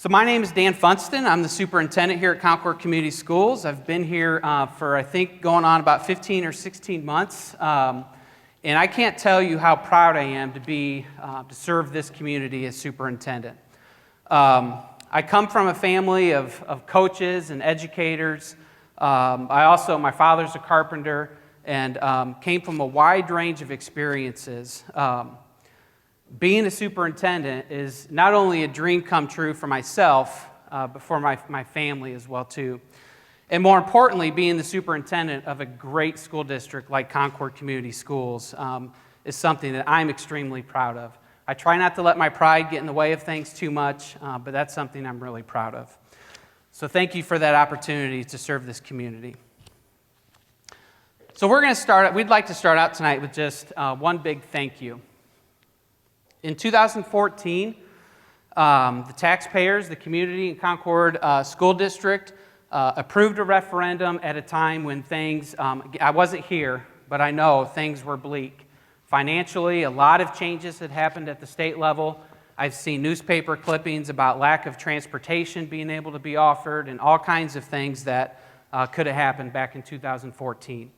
So my name is Dan Funston. I'm the superintendent here at Concord Community Schools. I've been here for, I think, going on about 15 or 16 months. And I can't tell you how proud I am to serve this community as superintendent. I come from a family of coaches and educators. My father's a carpenter, and came from a wide range of experiences. Being a superintendent is not only a dream come true for myself, but for my family as well too. And more importantly, being the superintendent of a great school district like Concord Community Schools is something that I'm extremely proud of. I try not to let my pride get in the way of things too much, but that's something I'm really proud of. So thank you for that opportunity to serve this community. So we'd like to start out tonight with just one big thank you. In 2014, the taxpayers, the community in Concord School District approved a referendum at a time when things, I wasn't here, but I know things were bleak. Financially, a lot of changes had happened at the state level. I've seen newspaper clippings about lack of transportation being able to be offered and all kinds of things that could have happened back in 2014.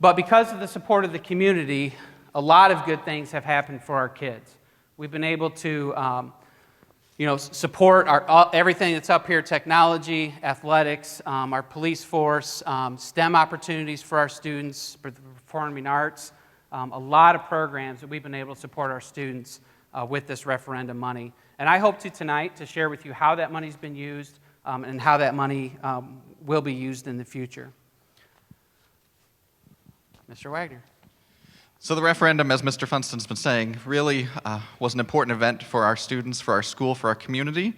But because of the support of the community, a lot of good things have happened for our kids. We've been able to, support everything that's up here: technology, athletics, our police force, STEM opportunities for our students, for the performing arts, a lot of programs that we've been able to support our students with this referendum money. And I hope tonight to share with you how that money's been used and how that money will be used in the future. Mr. Wagner. So the referendum, as Mr. Funston's been saying, really was an important event for our students, for our school, for our community.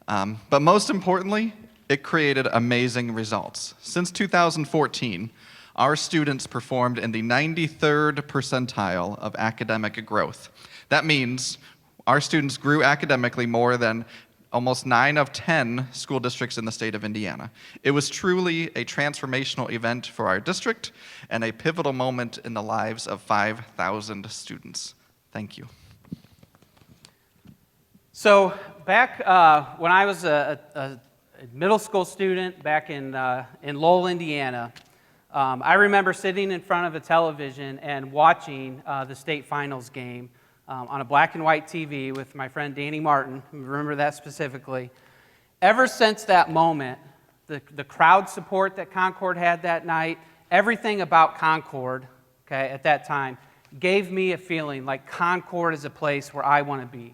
But most importantly, it created amazing results. Since 2014, our students performed in the 93rd percentile of academic growth. That means our students grew academically more than almost 9 of 10 school districts in the state of Indiana. It was truly a transformational event for our district and a pivotal moment in the lives of 5,000 students. Thank you. So back when I was a middle school student back in Lowell, Indiana, I remember sitting in front of a television and watching the state finals game on a black and white TV with my friend Danny Martin. Remember that specifically. Ever since that moment, the crowd support that Concord had that night, everything about Concord, okay, at that time, gave me a feeling like Concord is a place where I want to be.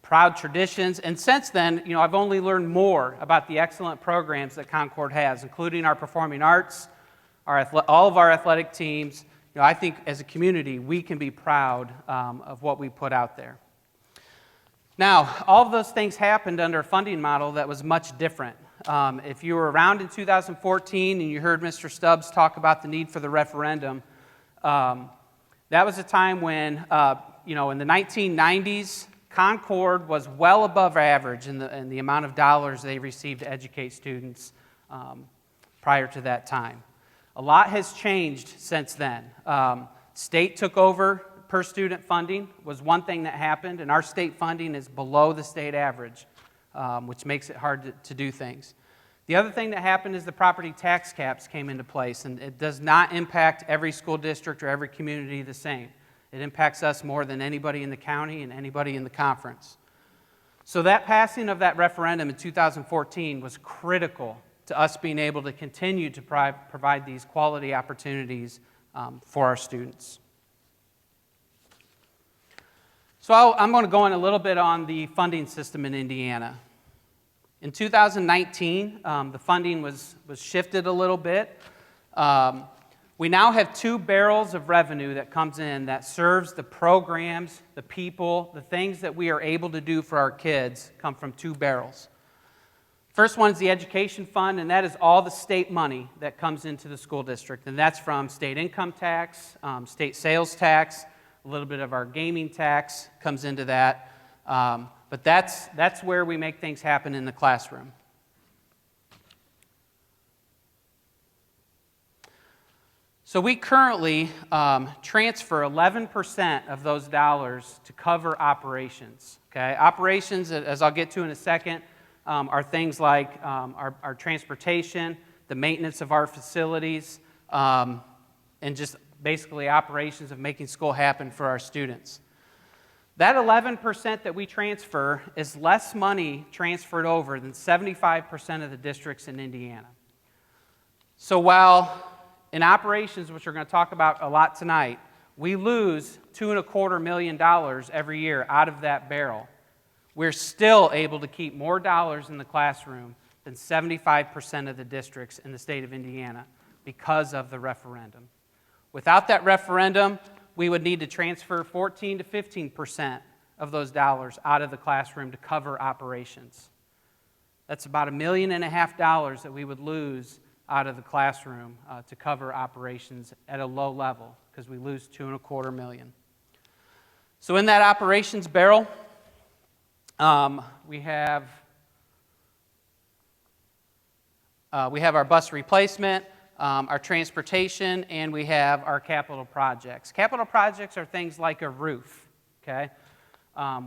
Proud traditions, and since then, I've only learned more about the excellent programs that Concord has, including our performing arts, all of our athletic teams. I think as a community, we can be proud of what we put out there. Now, all of those things happened under a funding model that was much different. If you were around in 2014 and you heard Mr. Stubbs talk about the need for the referendum, that was a time when, in the 1990s, Concord was well above average in the amount of dollars they received to educate students prior to that time. A lot has changed since then. State took over per student funding was one thing that happened, and our state funding is below the state average, which makes it hard to do things. The other thing that happened is the property tax caps came into place, and it does not impact every school district or every community the same. It impacts us more than anybody in the county and anybody in the conference. So that passing of that referendum in 2014 was critical to us being able to continue to provide these quality opportunities for our students. So I'm going to go in a little bit on the funding system in Indiana. In 2019, the funding was shifted a little bit. We now have 2 barrels of revenue that comes in that serves the programs, the people, the things that we are able to do for our kids come from 2 barrels. First one is the education fund, and that is all the state money that comes into the school district. And that's from state income tax, state sales tax, a little bit of our gaming tax comes into that. But that's where we make things happen in the classroom. So we currently transfer 11% of those dollars to cover operations. Okay, operations, as I'll get to in a second, are things like our transportation, the maintenance of our facilities, and just basically operations of making school happen for our students. That 11% that we transfer is less money transferred over than 75% of the districts in Indiana. So while in operations, which we're going to talk about a lot tonight, we lose $2.25 million every year out of that barrel, we're still able to keep more dollars in the classroom than 75% of the districts in the state of Indiana because of the referendum. Without that referendum, we would need to transfer 14 to 15% of those dollars out of the classroom to cover operations. That's about $1.5 million that we would lose out of the classroom to cover operations at a low level, because we lose $2.25 million. So in that operations barrel, we have our bus replacement, our transportation, and we have our capital projects. Capital projects are things like a roof, okay?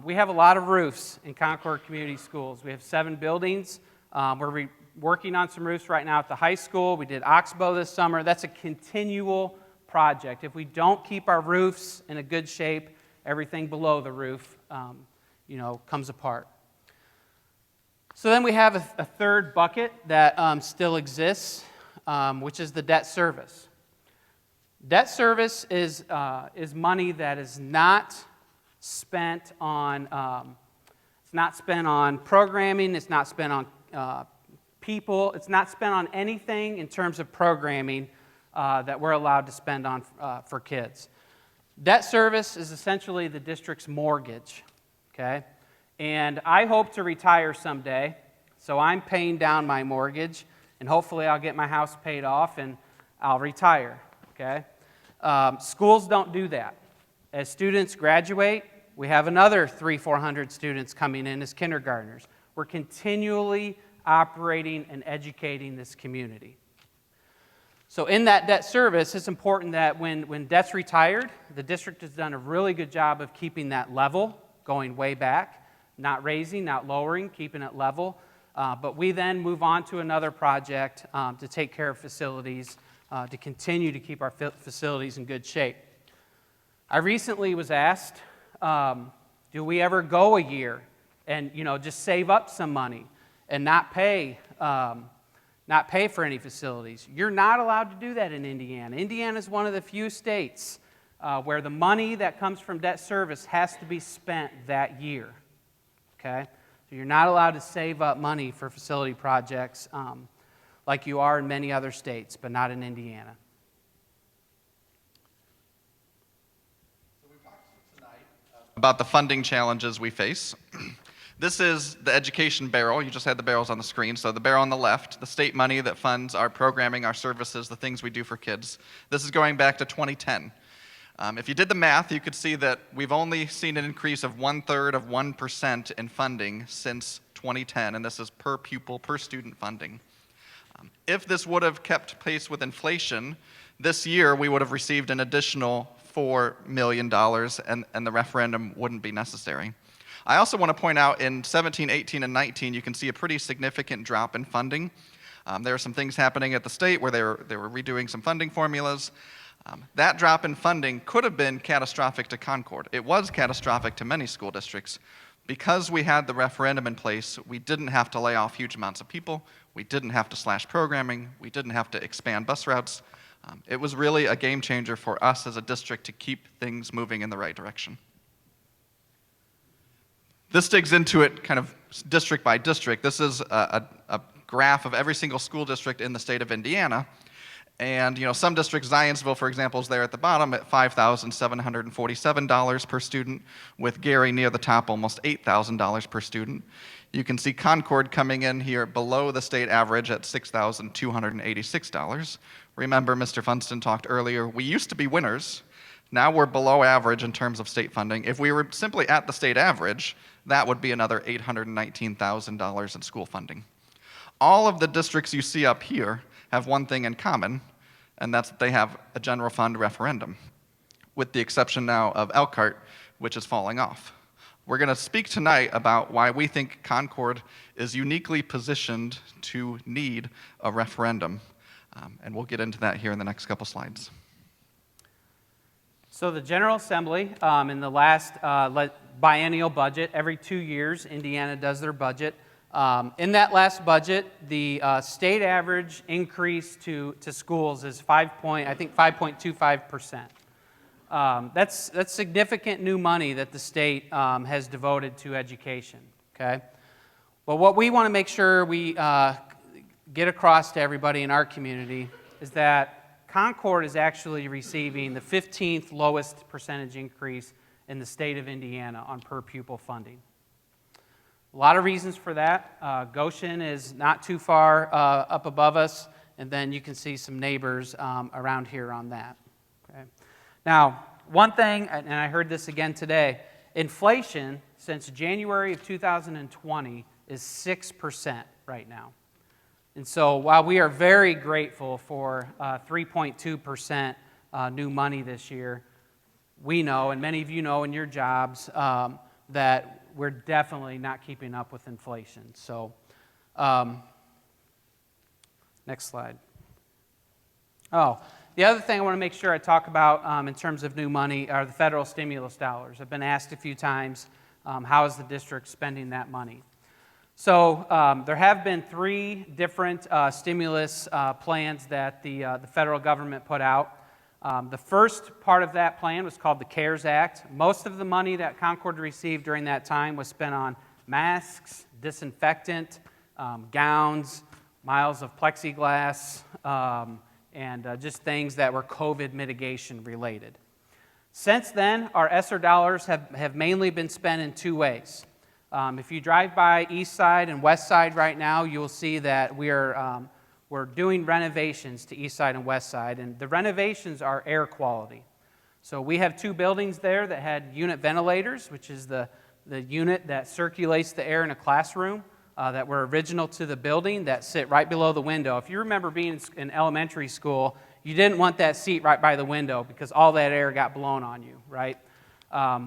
We have a lot of roofs in Concord Community Schools. We have 7 buildings. We're working on some roofs right now at the high school. We did Oxbow this summer. That's a continual project. If we don't keep our roofs in a good shape, everything below the roof, comes apart. So then we have a third bucket that still exists, which is the debt service. Debt service is money that is not spent on programming. It's not spent on people. It's not spent on anything in terms of programming that we're allowed to spend on for kids. Debt service is essentially the district's mortgage, okay? And I hope to retire someday, so I'm paying down my mortgage, and hopefully I'll get my house paid off and I'll retire, okay? Schools don't do that. As students graduate, we have another 300-400 students coming in as kindergartners. We're continually operating and educating this community. So in that debt service, it's important that when debt's retired, the district has done a really good job of keeping that level, going way back, not raising, not lowering, keeping it level. But we then move on to another project to take care of facilities, to continue to keep our facilities in good shape. I recently was asked, do we ever go a year and just save up some money and not pay for any facilities? You're not allowed to do that in Indiana. Indiana is one of the few states where the money that comes from debt service has to be spent that year, okay? So you're not allowed to save up money for facility projects like you are in many other states, but not in Indiana. So we've talked tonight about the funding challenges we face. This is the education barrel. You just had the barrels on the screen. So the barrel on the left, the state money that funds our programming, our services, the things we do for kids. This is going back to 2010. If you did the math, you could see that we've only seen an increase of 1/3 of 1% in funding since 2010, and this is per pupil, per student funding. If this would have kept pace with inflation, this year we would have received an additional $4 million, and the referendum wouldn't be necessary. I also want to point out in 17, 18, and 19, you can see a pretty significant drop in funding. There are some things happening at the state where they were redoing some funding formulas. That drop in funding could have been catastrophic to Concord. It was catastrophic to many school districts. Because we had the referendum in place, we didn't have to lay off huge amounts of people. We didn't have to slash programming. We didn't have to expand bus routes. It was really a game changer for us as a district to keep things moving in the right direction. This digs into it kind of district by district. This is a graph of every single school district in the state of Indiana. And some districts, Zionsville, for example, is there at the bottom at $5,747 per student, with Gary near the top, almost $8,000 per student. You can see Concord coming in here below the state average at $6,286. Remember, Mr. Funston talked earlier, we used to be winners. Now we're below average in terms of state funding. If we were simply at the state average, that would be another $819,000 in school funding. All of the districts you see up here have one thing in common, and that's that they have a general fund referendum, with the exception now of Elkhart, which is falling off. We're going to speak tonight about why we think Concord is uniquely positioned to need a referendum. And we'll get into that here in the next couple slides. So the General Assembly, in the last biennial budget, every 2 years, Indiana does their budget. In that last budget, the state average increase to schools is 5.25%. That's significant new money that the state has devoted to education. Okay. Well, what we want to make sure we get across to everybody in our community is that Concord is actually receiving the 15th lowest percentage increase in the state of Indiana on per pupil funding. A lot of reasons for that. Goshen is not too far up above us, and then you can see some neighbors around here on that. Okay. Now, one thing, and I heard this again today, inflation since January of 2020 is 6% right now. And so while we are very grateful for 3.2% new money this year, we know, and many of you know in your jobs, that we're definitely not keeping up with inflation. So, next slide. Oh, the other thing I want to make sure I talk about in terms of new money are the federal stimulus dollars. I've been asked a few times, how is the district spending that money? So there have been 3 different stimulus plans that the federal government put out. The first part of that plan was called the CARES Act. Most of the money that Concord received during that time was spent on masks, disinfectant, gowns, miles of plexiglass, and just things that were COVID mitigation related. Since then, our ESSER dollars have mainly been spent in 2 ways. If you drive by East Side and West Side right now, you will see that we're doing renovations to East Side and West Side, and the renovations are air quality. So we have 2 buildings there that had unit ventilators, which is the unit that circulates the air in a classroom, that were original to the building that sit right below the window. If you remember being in elementary school, you didn't want that seat right by the window because all that air got blown on you, right?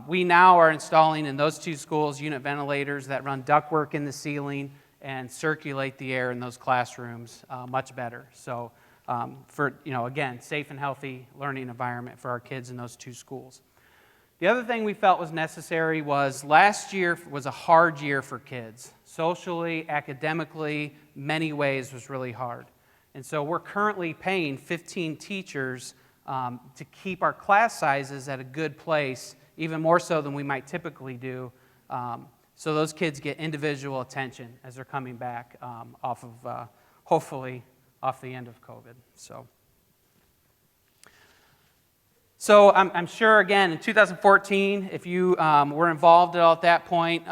We now are installing in those 2 schools unit ventilators that run ductwork in the ceiling and circulate the air in those classrooms much better. So for, again, safe and healthy learning environment for our kids in those 2 schools. The other thing we felt was necessary was last year was a hard year for kids. Socially, academically, many ways was really hard. And so we're currently paying 15 teachers to keep our class sizes at a good place, even more so than we might typically do, so those kids get individual attention as they're coming back off of, hopefully, off the end of COVID. So I'm sure, again, in 2014, if you were involved at all at that point,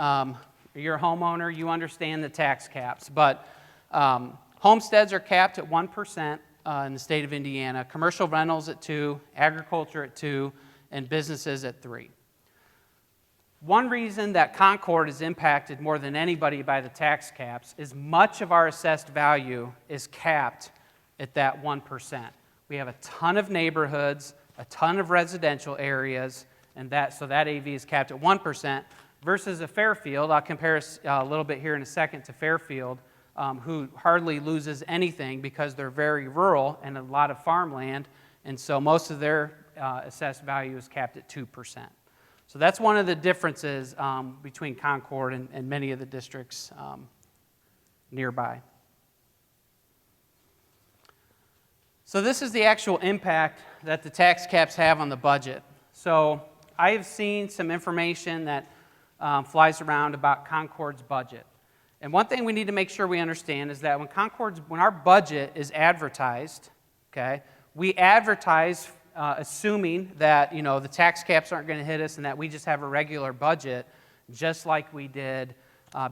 you're a homeowner, you understand the tax caps. But homesteads are capped at 1% in the state of Indiana, commercial rentals at 2%, agriculture at 2%, and businesses at 3%. One reason that Concord is impacted more than anybody by the tax caps is much of our assessed value is capped at that 1%. We have a ton of neighborhoods, a ton of residential areas, and so that AV is capped at 1% versus a Fairfield. I'll compare us a little bit here in a second to Fairfield, who hardly loses anything because they're very rural and a lot of farmland, and so most of their assessed value is capped at 2%. So that's one of the differences between Concord and many of the districts nearby. So this is the actual impact that the tax caps have on the budget. So I have seen some information that flies around about Concord's budget. And one thing we need to make sure we understand is that when our budget is advertised, okay, we advertise assuming that the tax caps aren't going to hit us and that we just have a regular budget, just like we did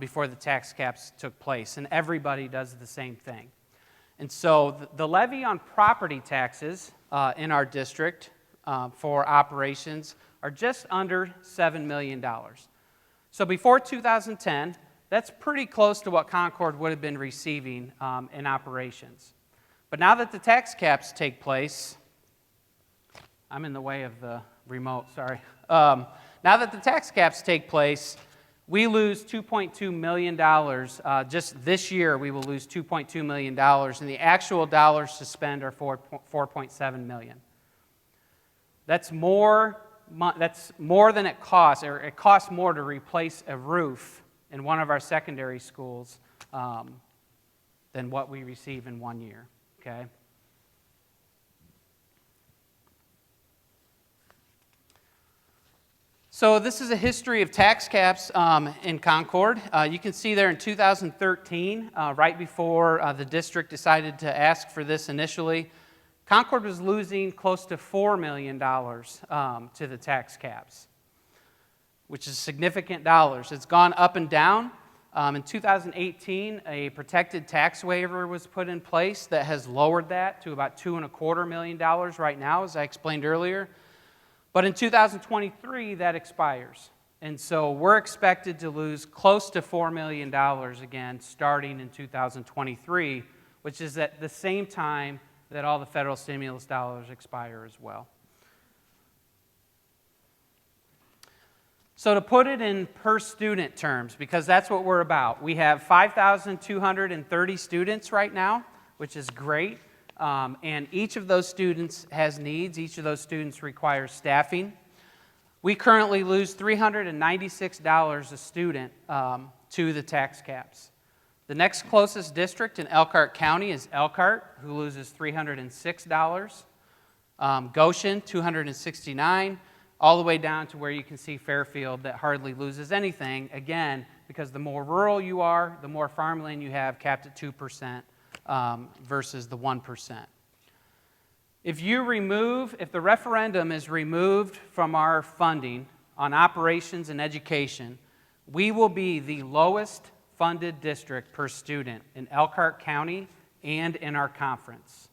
before the tax caps took place. And everybody does the same thing. And so the levy on property taxes in our district for operations are just under $7 million. So before 2010, that's pretty close to what Concord would have been receiving in operations. But now that the tax caps take place, I'm in the way of the remote, sorry. Now now that the tax caps take place, we lose $2.2 million. Just this year, we will lose $2.2 million, and the actual dollars to spend are $4.7 million. That's more than it costs, or it costs more to replace a roof in one of our secondary schools than what we receive in 1 year, okay? So this is a history of tax caps in Concord. You can see there in 2013, right before the district decided to ask for this initially, Concord was losing close to $4 million to the tax caps, which is significant dollars. It's gone up and down. In 2018, a protected tax waiver was put in place that has lowered that to about $2.25 million right now, as I explained earlier. But in 2023, that expires. And so we're expected to lose close to $4 million again starting in 2023, which is at the same time that all the federal stimulus dollars expire as well. So to put it in per student terms, because that's what we're about, we have 5,230 students right now, which is great. And each of those students has needs. Each of those students requires staffing. We currently lose $396 a student to the tax caps. The next closest district in Elkhart County is Elkhart, who loses $306. Goshen, $269, all the way down to where you can see Fairfield that hardly loses anything, again, because the more rural you are, the more farmland you have, capped at 2%. Versus the 1%. If the referendum is removed from our funding on operations and education, we will be the lowest funded district per student in Elkhart County and in our conference.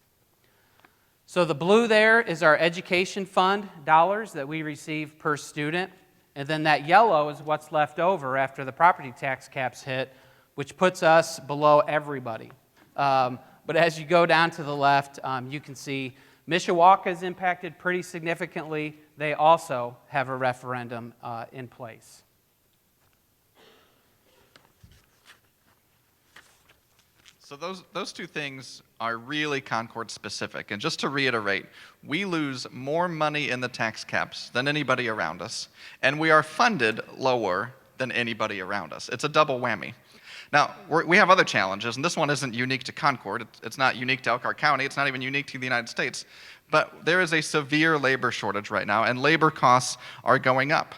So the blue there is our education fund dollars that we receive per student, and then that yellow is what's left over after the property tax caps hit, which puts us below everybody. But as you go down to the left, you can see Mishawaka is impacted pretty significantly. They also have a referendum in place. So those two things are really Concord specific. And just to reiterate, we lose more money in the tax caps than anybody around us, and we are funded lower than anybody around us. It's a double whammy. Now, we have other challenges, and this one isn't unique to Concord. It's not unique to Elkhart County. It's not even unique to the United States. But there is a severe labor shortage right now, and labor costs are going up.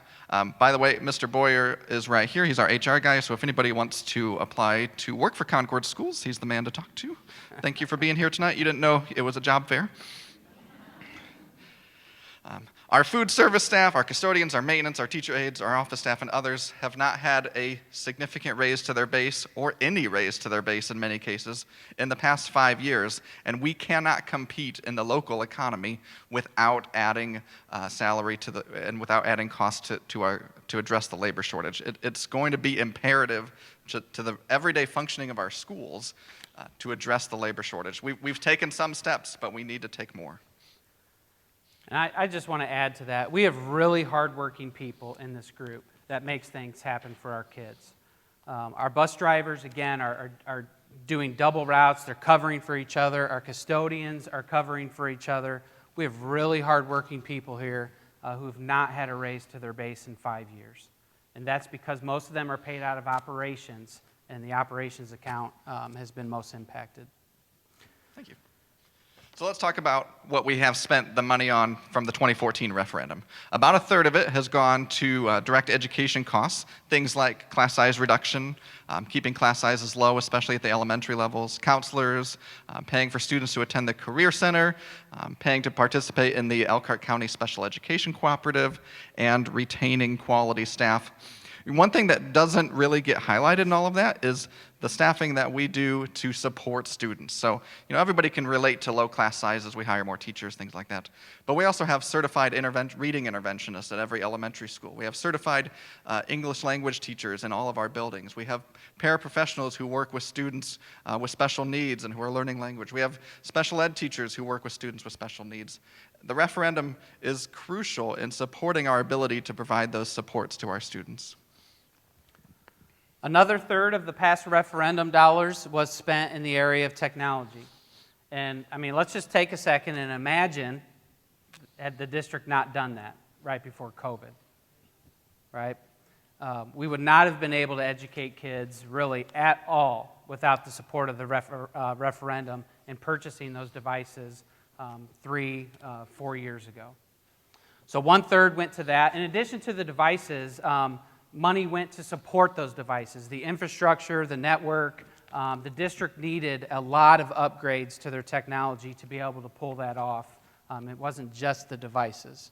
By the way, Mr. Boyer is right here. He's our HR guy, so if anybody wants to apply to work for Concord Schools, he's the man to talk to. Thank you for being here tonight. You didn't know it was a job fair. Our food service staff, our custodians, our maintenance, our teacher aides, our office staff, and others have not had a significant raise to their base, or any raise to their base in many cases, in the past 5 years, and we cannot compete in the local economy without adding salary and without adding costs to address the labor shortage. It's going to be imperative to the everyday functioning of our schools to address the labor shortage. We've taken some steps, but we need to take more. And I just want to add to that. We have really hardworking people in this group that makes things happen for our kids. Our bus drivers, again, are doing double routes. They're covering for each other. Our custodians are covering for each other. We have really hardworking people here who have not had a raise to their base in 5 years. And that's because most of them are paid out of operations, and the operations account has been most impacted. Thank you. So let's talk about what we have spent the money on from the 2014 referendum. About a third of it has gone to direct education costs, things like class size reduction, keeping class sizes low, especially at the elementary levels, counselors, paying for students to attend the Career Center, paying to participate in the Elkhart County Special Education Cooperative, and retaining quality staff. One thing that doesn't really get highlighted in all of that is the staffing that we do to support students. So, everybody can relate to low class sizes. We hire more teachers, things like that. But we also have certified reading interventionists at every elementary school. We have certified English language teachers in all of our buildings. We have paraprofessionals who work with students with special needs and who are learning language. We have special ed teachers who work with students with special needs. The referendum is crucial in supporting our ability to provide those supports to our students. Another third of the past referendum dollars was spent in the area of technology. And let's just take a second and imagine had the district not done that right before COVID, right? We would not have been able to educate kids really at all without the support of the referendum and purchasing those devices 3-4 years ago. So 1/3 went to that. In addition to the devices, money went to support those devices, the infrastructure, the network. The district needed a lot of upgrades to their technology to be able to pull that off. It wasn't just the devices.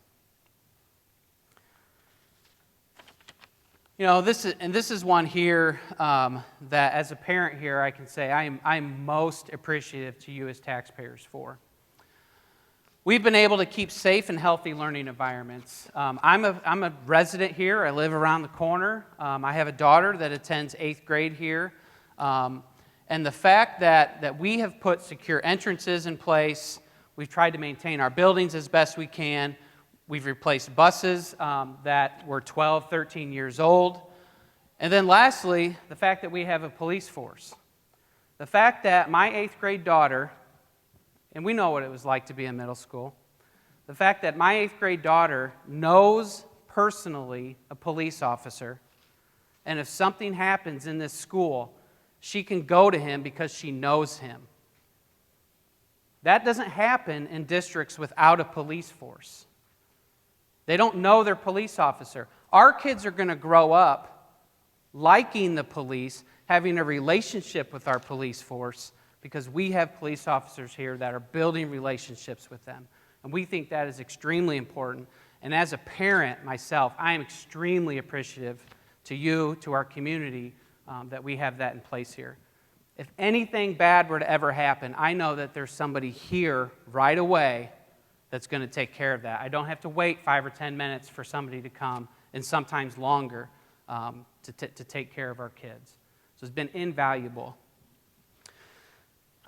This is one here that as a parent here I can say I'm most appreciative to you as taxpayers for. We've been able to keep safe and healthy learning environments. I'm a resident here. I live around the corner. I have a daughter that attends 8th grade here. And the fact that we have put secure entrances in place, we've tried to maintain our buildings as best we can. We've replaced buses that were 12, 13 years old. And then lastly, the fact that we have a police force. The fact that my 8th grade daughter, and we know what it was like to be in middle school. The fact that my 8th grade daughter knows personally a police officer, and if something happens in this school, she can go to him because she knows him. That doesn't happen in districts without a police force. They don't know their police officer. Our kids are going to grow up liking the police, having a relationship with our police force, because we have police officers here that are building relationships with them. And we think that is extremely important. And as a parent myself, I am extremely appreciative to you, to our community, that we have that in place here. If anything bad were to ever happen, I know that there's somebody here right away that's going to take care of that. I don't have to wait 5 or 10 minutes for somebody to come, and sometimes longer, to take care of our kids. So it's been invaluable.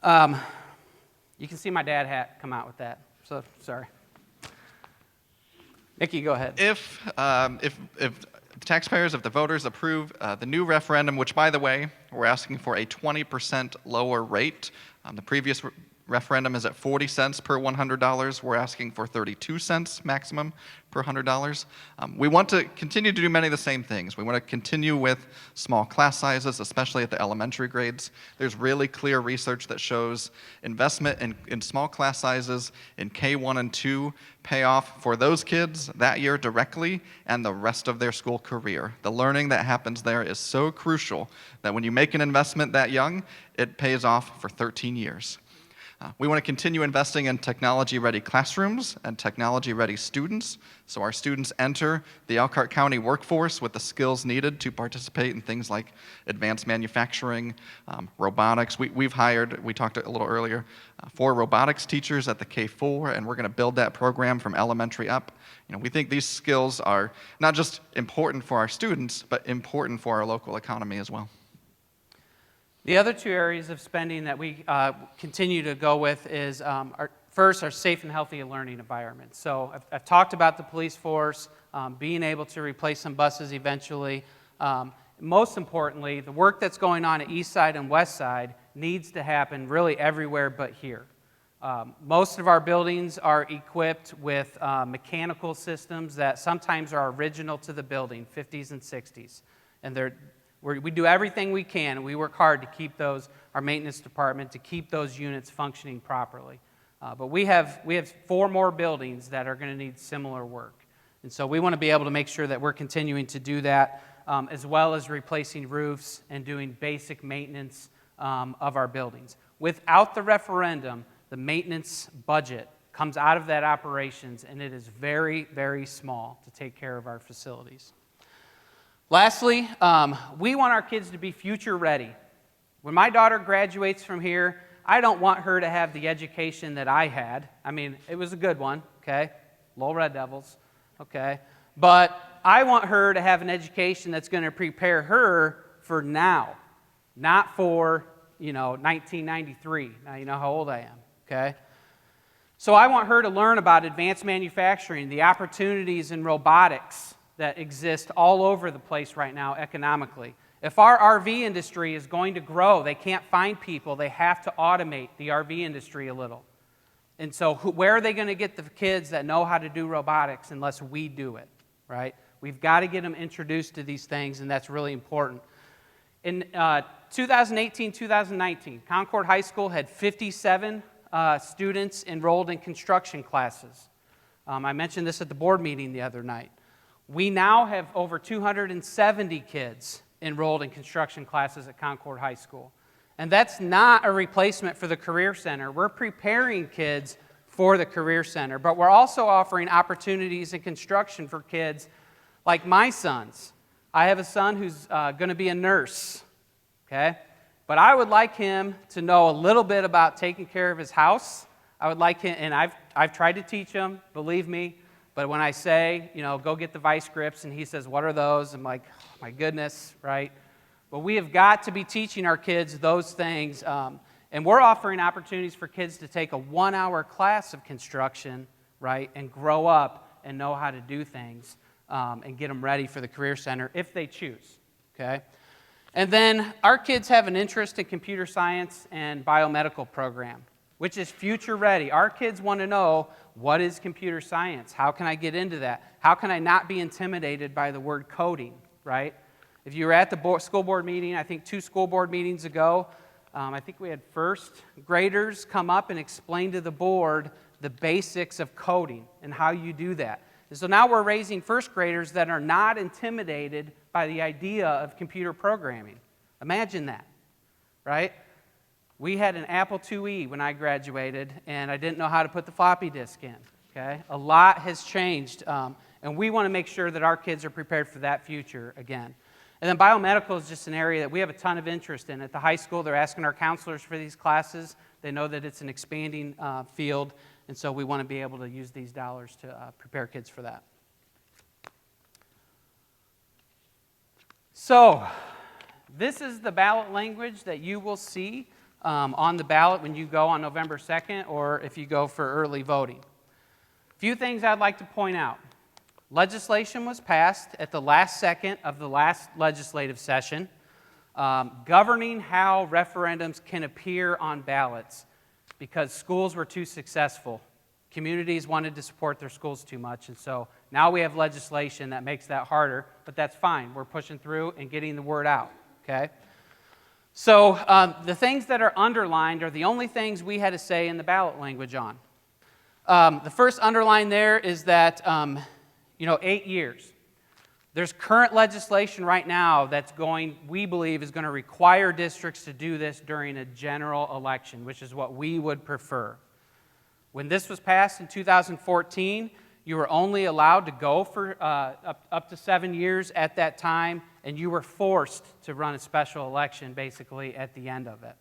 You can see my dad hat come out with that. So sorry. Mickey, go ahead. If taxpayers, if the voters approve the new referendum, which by the way, we're asking for a 20% lower rate. The previous referendum is at 40 cents per $100. We're asking for 32 cents maximum per $100. We want to continue to do many of the same things. We want to continue with small class sizes, especially at the elementary grades. There's really clear research that shows investment in small class sizes in K1 and 2 pay off for those kids that year directly and the rest of their school career. The learning that happens there is so crucial that when you make an investment that young, it pays off for 13 years. We want to continue investing in technology-ready classrooms and technology-ready students, so our students enter the Elkhart County workforce with the skills needed to participate in things like advanced manufacturing, robotics. We've hired, we talked a little earlier, 4 robotics teachers at the K4, and we're going to build that program from elementary up. We think these skills are not just important for our students, but important for our local economy as well. The other 2 areas of spending that we continue to go with is our safe and healthy learning environment. So I've talked about the police force, being able to replace some buses eventually. Most importantly, the work that's going on at East Side and West Side needs to happen really everywhere but here. Most of our buildings are equipped with mechanical systems that sometimes are original to the building, 50s and 60s. And we do everything we can, and we work hard to keep our maintenance department, to keep those units functioning properly. But we have 4 more buildings that are going to need similar work. And so we want to be able to make sure that we're continuing to do that, as well as replacing roofs and doing basic maintenance of our buildings. Without the referendum, the maintenance budget comes out of that operations, and it is very, very small to take care of our facilities. Lastly, we want our kids to be future ready. When my daughter graduates from here, I don't want her to have the education that I had. I mean, it was a good one, okay? Lowell Red Devils, okay? But I want her to have an education that's going to prepare her for now, not for, 1993. Now you know how old I am, okay? So I want her to learn about advanced manufacturing, the opportunities in robotics that exist all over the place right now economically. If our RV industry is going to grow, they can't find people, they have to automate the RV industry a little. And so where are they going to get the kids that know how to do robotics unless we do it, right? We've got to get them introduced to these things, and that's really important. In 2018-2019, Concord High School had 57 students enrolled in construction classes. I mentioned this at the board meeting the other night. We now have over 270 kids enrolled in construction classes at Concord High School. And that's not a replacement for the Career Center. We're preparing kids for the Career Center, but we're also offering opportunities in construction for kids like my sons. I have a son who's going to be a nurse, okay? But I would like him to know a little bit about taking care of his house. I would like him, and I've tried to teach him, believe me, but when I say, go get the vice grips, and he says, what are those? I'm like, oh, my goodness, right? But we have got to be teaching our kids those things, and we're offering opportunities for kids to take a 1-hour class of construction, right, and grow up and know how to do things and get them ready for the Career Center if they choose, okay? And then our kids have an interest in computer science and biomedical program, which is future ready. Our kids want to know, what is computer science? How can I get into that? How can I not be intimidated by the word coding, right? If you were at the school board meeting, I think 2 school board meetings ago, I think we had first graders come up and explain to the board the basics of coding and how you do that. And so now we're raising first graders that are not intimidated by the idea of computer programming. Imagine that, right? We had an Apple IIe when I graduated, and I didn't know how to put the floppy disk in, okay? A lot has changed, and we want to make sure that our kids are prepared for that future again. And then biomedical is just an area that we have a ton of interest in. At the high school, they're asking our counselors for these classes. They know that it's an expanding field, and so we want to be able to use these dollars to prepare kids for that. So, this is the ballot language that you will see on the ballot when you go on November 2nd or if you go for early voting. A few things I'd like to point out. Legislation was passed at the last second of the last legislative session governing how referendums can appear on ballots because schools were too successful. Communities wanted to support their schools too much, and so now we have legislation that makes that harder, but that's fine. We're pushing through and getting the word out, okay? So the things that are underlined are the only things we had to say in the ballot language on. The first underline there is that, 8 years. There's current legislation right now that's we believe is going to require districts to do this during a general election, which is what we would prefer. When this was passed in 2014, you were only allowed to go for up to 7 years at that time, and you were forced to run a special election basically at the end of it.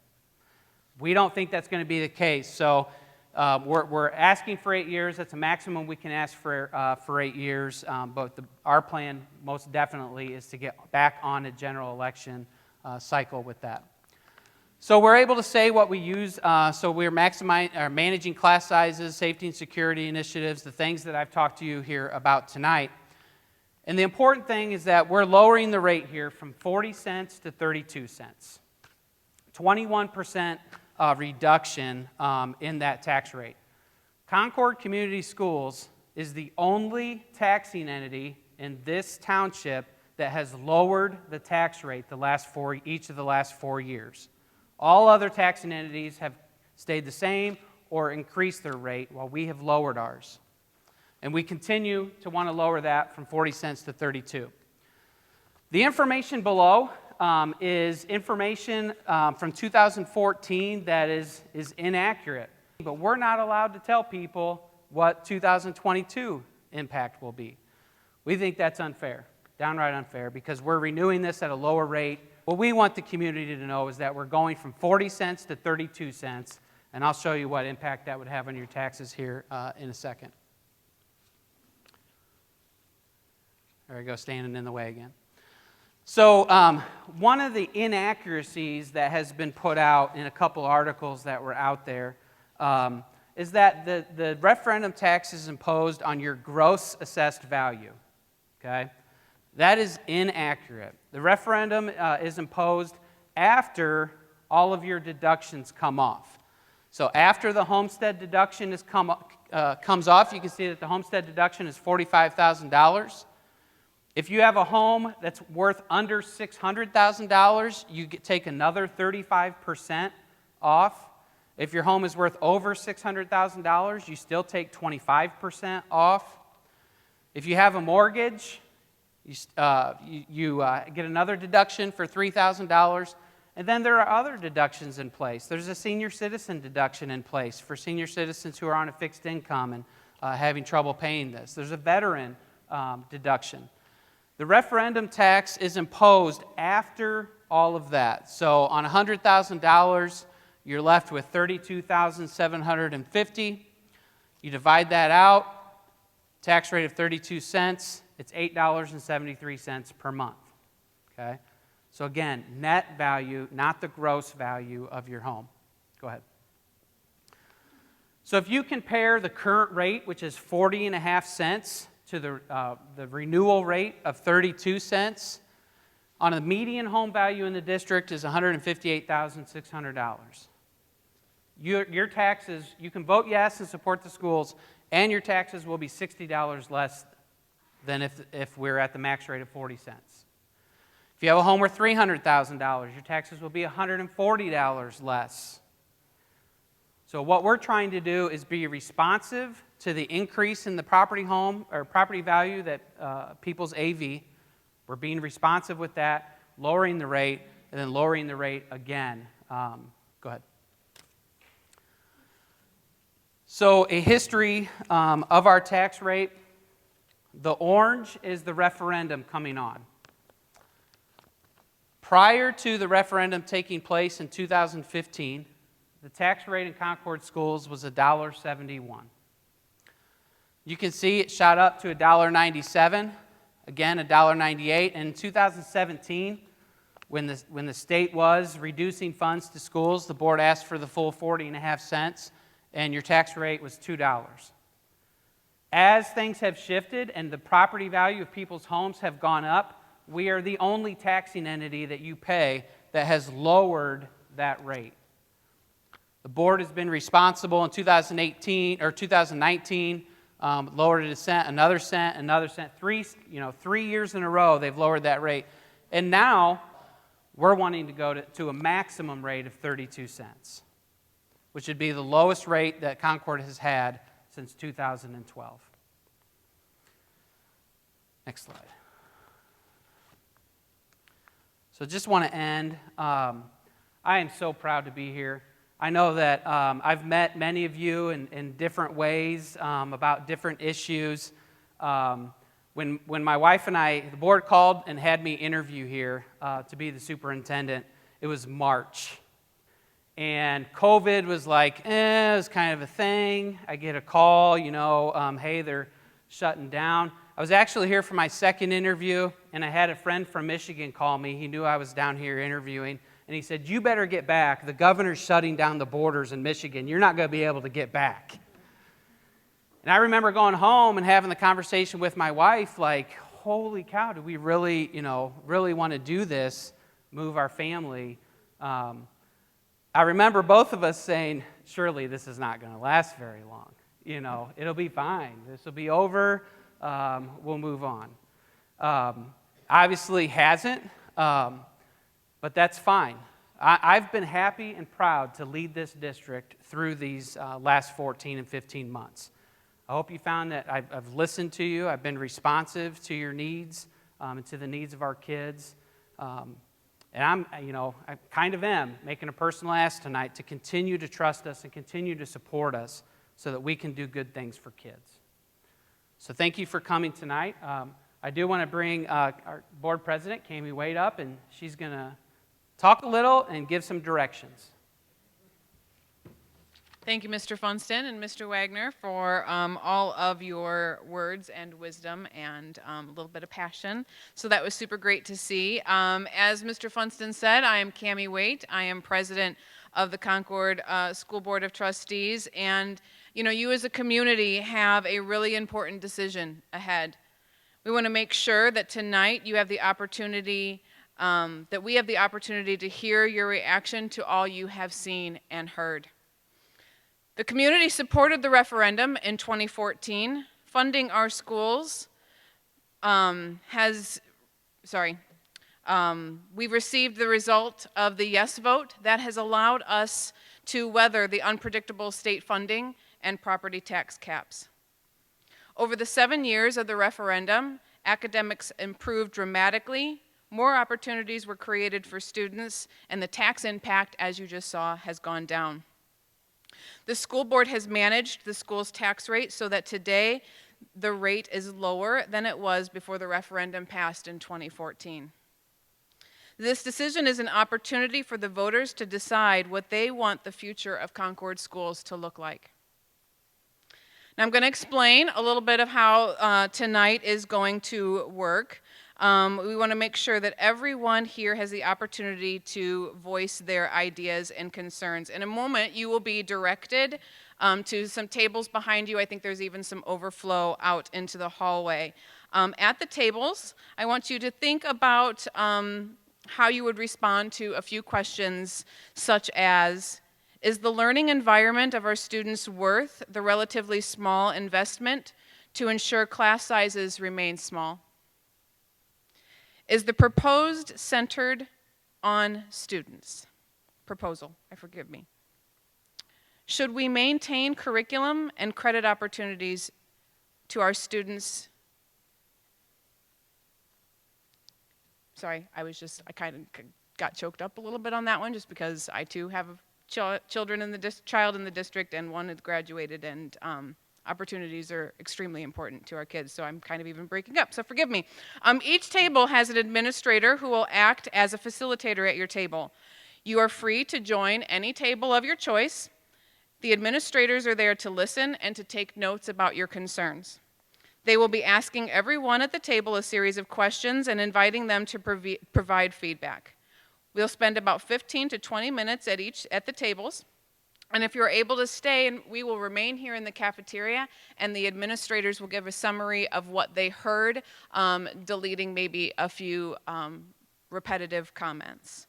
We don't think that's going to be the case, so we're asking for 8 years. That's a maximum we can ask for 8 years, but our plan most definitely is to get back on a general election cycle with that. So we're able to say what we use. So we're managing class sizes, safety and security initiatives, the things that I've talked to you here about tonight. And the important thing is that we're lowering the rate here from 40 cents to 32 cents. 21% reduction in that tax rate. Concord Community Schools is the only taxing entity in this township that has lowered the tax rate each of the last 4 years. All other taxing entities have stayed the same or increased their rate while we have lowered ours. And we continue to want to lower that from 40 cents to 32. The information below is information from 2014 that is inaccurate. But we're not allowed to tell people what 2022 impact will be. We think that's unfair, downright unfair, because we're renewing this at a lower rate. what we want the community to know is that we're going from 40 cents to 32 cents, and I'll show you what impact that would have on your taxes here in a second. There we go, standing in the way again. So one of the inaccuracies that has been put out in a couple articles that were out there is that the referendum tax is imposed on your gross assessed value, okay? That is inaccurate. The referendum is imposed after all of your deductions come off. So after the homestead deduction comes off, you can see that the homestead deduction is $45,000. If you have a home that's worth under $600,000, you take another 35% off. If your home is worth over $600,000, you still take 25% off. If you have a mortgage, you get another deduction for $3,000. And then there are other deductions in place. There's a senior citizen deduction in place for senior citizens who are on a fixed income and having trouble paying this. There's a veteran deduction. The referendum tax is imposed after all of that. So on $100,000, you're left with $32,750. You divide that out, tax rate of 32 cents, it's $8.73 per month. Okay? So again, net value, not the gross value of your home. Go ahead. So if you compare the current rate, which is 40.5 cents, to the renewal rate of 32 cents, on a median home value in the district is $158,600. Your taxes, you can vote yes and support the schools, and your taxes will be $60 less than if we're at the max rate of 40 cents. If you have a home worth $300,000, your taxes will be $140 less. So what we're trying to do is be responsive to the increase in the property value that people's AV. We're being responsive with that, lowering the rate, and then lowering the rate again. Go ahead. So a history of our tax rate. The orange is the referendum coming on. Prior to the referendum taking place in 2015, the tax rate in Concord schools was $1.71. You can see it shot up to $1.97, again $1.98. And in 2017, when the state was reducing funds to schools, the board asked for the full 40.5 cents, and your tax rate was $2. As things have shifted and the property value of people's homes have gone up, we are the only taxing entity that you pay that has lowered that rate. The board has been responsible in 2018 or 2019, lowered it a cent, another cent, another cent. 3 years in a row they've lowered that rate. And now we're wanting to go to a maximum rate of 32 cents, which would be the lowest rate that Concord has had since 2012. Next slide. So just want to end. I am so proud to be here. I know that I've met many of you in different ways about different issues. When my wife and I, the board called and had me interview here to be the superintendent, it was March. And COVID was like, it was kind of a thing. I get a call, hey, they're shutting down. I was actually here for my second interview, and I had a friend from Michigan call me. He knew I was down here interviewing. And he said, you better get back. The governor's shutting down the borders in Michigan. You're not going to be able to get back. And I remember going home and having the conversation with my wife, like, holy cow, do we really want to do this, move our family? I remember both of us saying, surely this is not going to last very long. It'll be fine. This will be over. We'll move on. Obviously hasn't. But that's fine. I've been happy and proud to lead this district through these last 14 and 15 months. I hope you found that I've listened to you. I've been responsive to your needs and to the needs of our kids. And I kind of am making a personal ask tonight to continue to trust us and continue to support us so that we can do good things for kids. So thank you for coming tonight. I do want to bring our board president, Kami Wade, up, and she's going to talk a little and give some directions. Thank you, Mr. Funston and Mr. Wagner, for all of your words and wisdom and a little bit of passion. So that was super great to see. As Mr. Funston said, I am Cammie Waite. I am president of the Concord School Board of Trustees. And you as a community have a really important decision ahead. We want to make sure that tonight you have the opportunity, that we have the opportunity to hear your reaction to all you have seen and heard. The community supported the referendum in 2014. Funding our schools we've received the result of the yes vote that has allowed us to weather the unpredictable state funding and property tax caps. Over the 7 years of the referendum, academics improved dramatically, more opportunities were created for students, and the tax impact, as you just saw, has gone down. The school board has managed the school's tax rate so that today the rate is lower than it was before the referendum passed in 2014. This decision is an opportunity for the voters to decide what they want the future of Concord schools to look like. Now I'm going to explain a little bit of how tonight is going to work. We want to make sure that everyone here has the opportunity to voice their ideas and concerns. In a moment, you will be directed to some tables behind you. I think there's even some overflow out into the hallway. At the tables, I want you to think about how you would respond to a few questions such as, is the learning environment of our students worth the relatively small investment to ensure class sizes remain small? Is the proposed centered on students? Forgive me. Should we maintain curriculum and credit opportunities to our students? Sorry, I kind of got choked up a little bit on that one just because I too have child in the district and one has graduated, and opportunities are extremely important to our kids, so I'm kind of even breaking up, so forgive me. Each table has an administrator who will act as a facilitator at your table. You are free to join any table of your choice. The administrators are there to listen and to take notes about your concerns. They will be asking everyone at the table a series of questions and inviting them to provide feedback. We'll spend about 15 to 20 minutes at the tables. And if you're able to stay, and we will remain here in the cafeteria, and the administrators will give a summary of what they heard, deleting maybe a few repetitive comments.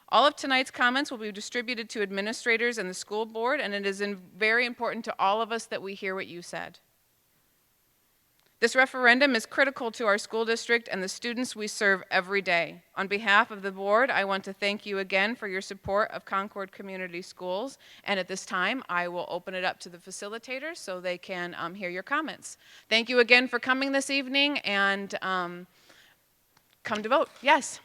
All of tonight's comments will be distributed to administrators and the school board, and it is very important to all of us that we hear what you said. This referendum is critical to our school district and the students we serve every day. On behalf of the board, I want to thank you again for your support of Concord Community Schools. And at this time, I will open it up to the facilitators so they can hear your comments. Thank you again for coming this evening, and come to vote. Yes?